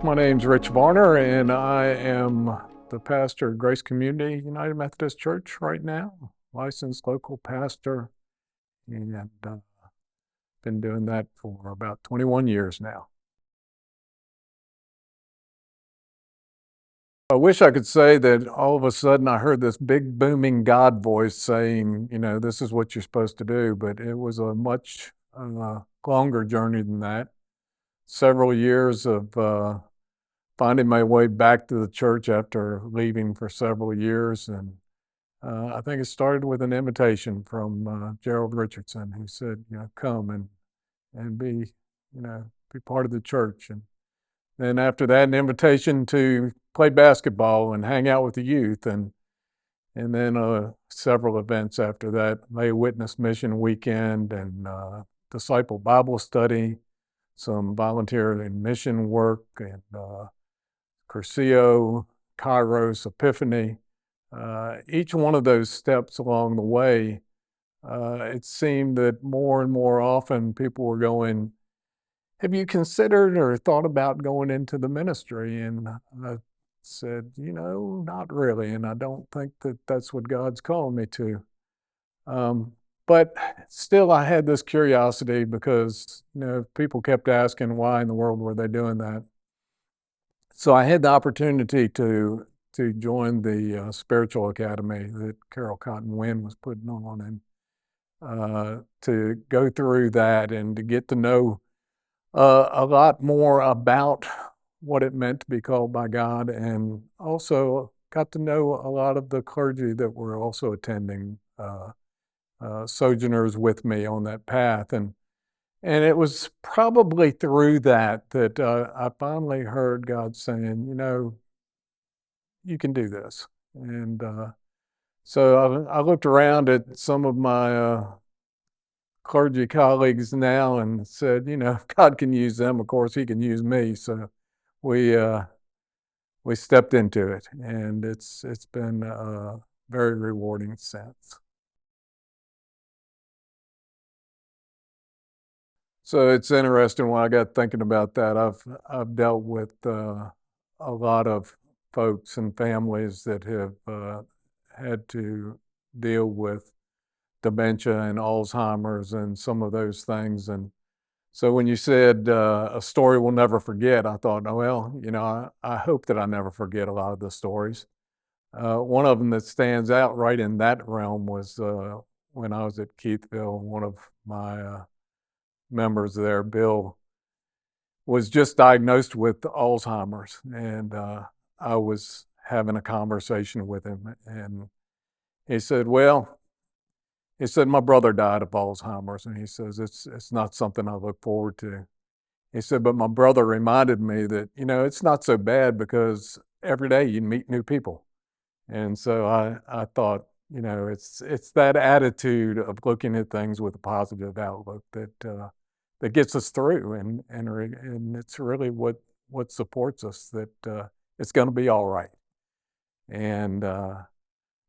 My name's Rich Varner, and I am the pastor of Grace Community United Methodist Church right now, licensed local pastor, and been doing that for about 21 years now. I wish I could say that all of a sudden I heard this big booming God voice saying, this is what you're supposed to do, but it was a much longer journey than that. Several years of finding my way back to the church after leaving for several years. And I think it started with an invitation from Gerald Richardson, who said, come and be part of the church. And then after that, an invitation to play basketball and hang out with the youth. And then several events after that, Lay Witness Mission Weekend and Disciple Bible Study, some volunteer and mission work, and Curcio, Kairos, Epiphany. Each one of those steps along the way, it seemed that more and more often people were going, have you considered or thought about going into the ministry? And I said, not really. And I don't think that that's what God's calling me to. But still, I had this curiosity because, people kept asking why in the world were they doing that. So I had the opportunity to join the spiritual academy that Carol Cotton Wynn was putting on, and to go through that and to get to know a lot more about what it meant to be called by God, and also got to know a lot of the clergy that were also attending, sojourners with me on that path. And it was probably through that I finally heard God saying, you can do this. And so I looked around at some of my clergy colleagues now and said, if God can use them, of course he can use me. So we stepped into it, and it's been very rewarding since. So it's interesting when I got thinking about that. I've dealt with a lot of folks and families that have had to deal with dementia and Alzheimer's and some of those things. And so when you said a story we'll never forget, I thought, I hope that I never forget a lot of the stories. One of them that stands out right in that realm was when I was at Keithville. One of my members there, Bill, was just diagnosed with Alzheimer's, and I was having a conversation with him, and he said, my brother died of Alzheimer's, and he says, it's not something I look forward to. He said, but my brother reminded me that, it's not so bad because every day you meet new people. And so I thought, it's that attitude of looking at things with a positive outlook that gets us through, and it's really what supports us, that it's going to be all right. And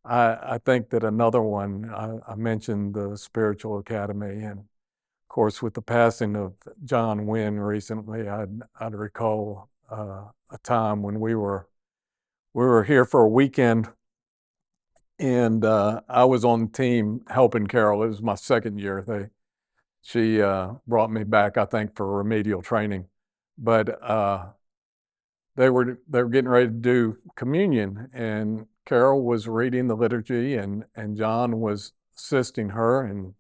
I think that another one, I mentioned the spiritual academy, and of course with the passing of John Wynn recently, I'd recall a time when we were here for a weekend. And I was on the team helping Carol. It was my second year. She brought me back, I think, for remedial training. But they were getting ready to do communion, and Carol was reading the liturgy, and John was assisting her. And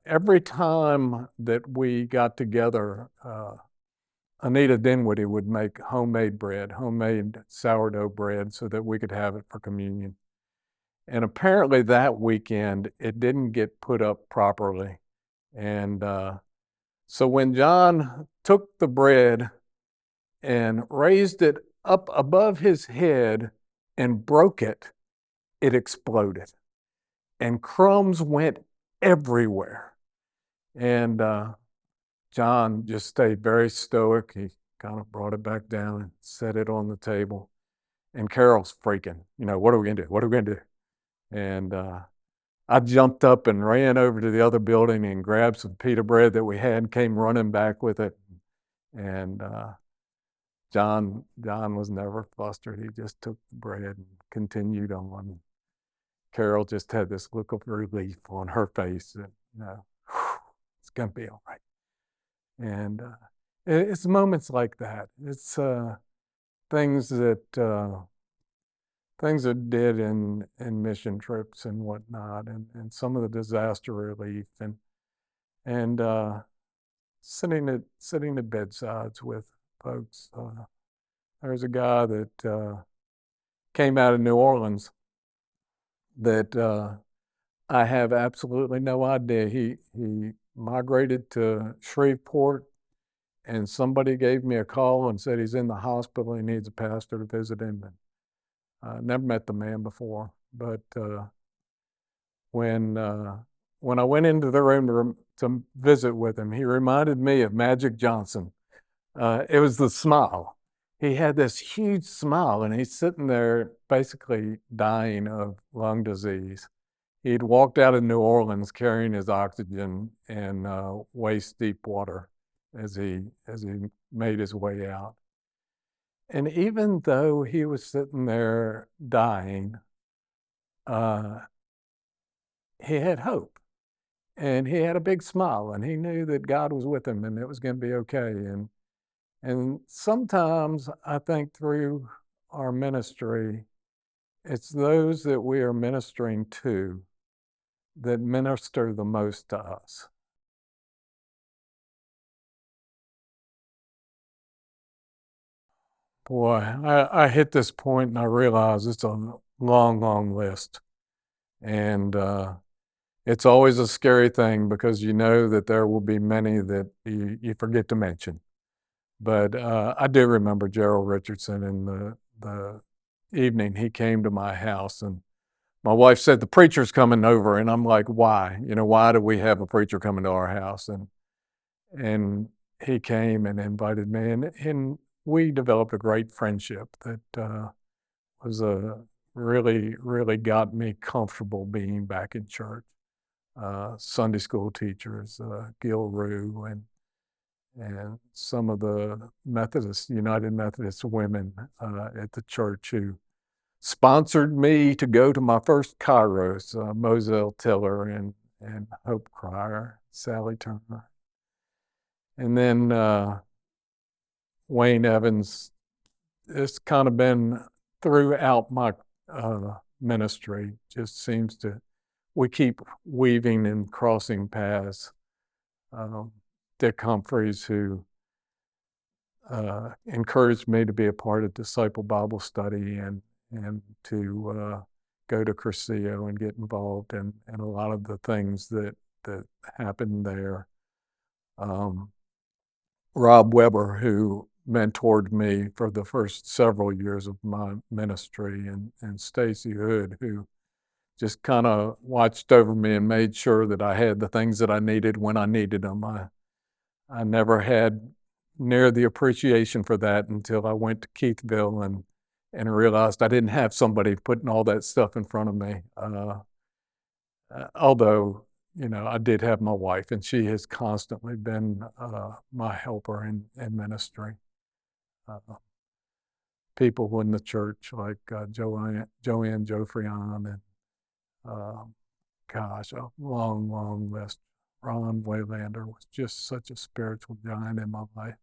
every time that we got together, Anita Dinwiddie would make homemade sourdough bread, so that we could have it for communion. And apparently that weekend, it didn't get put up properly. And so when John took the bread and raised it up above his head and broke it, it exploded. And crumbs went everywhere. And John just stayed very stoic. He kind of brought it back down and set it on the table. And Carol's freaking, what are we going to do? What are we going to do? And I jumped up and ran over to the other building and grabbed some pita bread that we had and came running back with it. And John was never flustered. He just took the bread and continued on. Carol just had this look of relief on her face that, it's going to be all right. And it's moments like that. It's things that did in mission trips and whatnot, and some of the disaster relief, and sitting at bedsides with folks. There's a guy that came out of New Orleans that I have absolutely no idea. He migrated to Shreveport, and somebody gave me a call and said he's in the hospital. He needs a pastor to visit him. And I never met the man before, but when I went into the room to visit with him, he reminded me of Magic Johnson. It was the smile. He had this huge smile, and he's sitting there basically dying of lung disease. He'd walked out of New Orleans carrying his oxygen in waist-deep water as he made his way out. And even though he was sitting there dying, he had hope, and he had a big smile, and he knew that God was with him and it was going to be okay. And sometimes I think through our ministry, it's those that we are ministering to that minister the most to us. Boy, I hit this point and I realize it's a long, long list. And it's always a scary thing because you know that there will be many that you forget to mention. But I do remember Gerald Richardson in the evening he came to my house, and my wife said, "The preacher's coming over." And I'm like, "Why? Why do we have a preacher coming to our house?" And he came and invited me, and we developed a great friendship that was really, really got me comfortable being back in church. Sunday school teachers, Gil Rue, and some of the United Methodist women at the church who sponsored me to go to my first Kairos, Moselle Tiller and Hope Cryer, Sally Turner. And then Wayne Evans. It's kind of been throughout my ministry, just seems we keep weaving and crossing paths. Dick Humphreys, who encouraged me to be a part of Disciple Bible Study and to go to Cursillo and get involved in a lot of the things that happened there. Rob Weber, who mentored me for the first several years of my ministry, and Stacy Hood, who just kind of watched over me and made sure that I had the things that I needed when I needed them. I never had near the appreciation for that until I went to Keithville and realized I didn't have somebody putting all that stuff in front of me. Although, I did have my wife, and she has constantly been my helper in ministry. People in the church like Joanne Jofrion, and gosh, a long, long list. Ron Waylander was just such a spiritual giant in my life.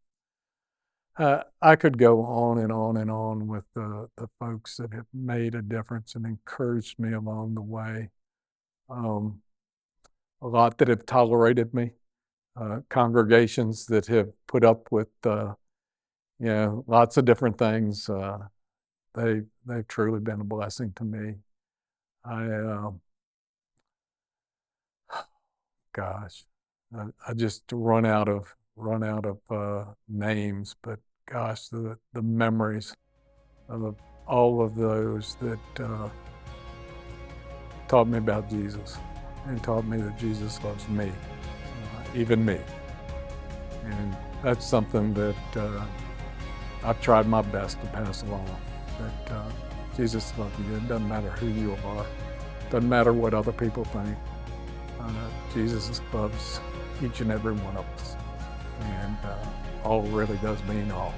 I could go on and on and on with the folks that have made a difference and encouraged me along the way. A lot that have tolerated me, congregations that have put up with, lots of different things. They've truly been a blessing to me. I just run out of names, but gosh, the memories of all of those that taught me about Jesus and taught me that Jesus loves me, even me. And that's something that I've tried my best to pass along, that Jesus loves you. It doesn't matter who you are. It doesn't matter what other people think. Jesus loves each and every one of us. And all really does mean all.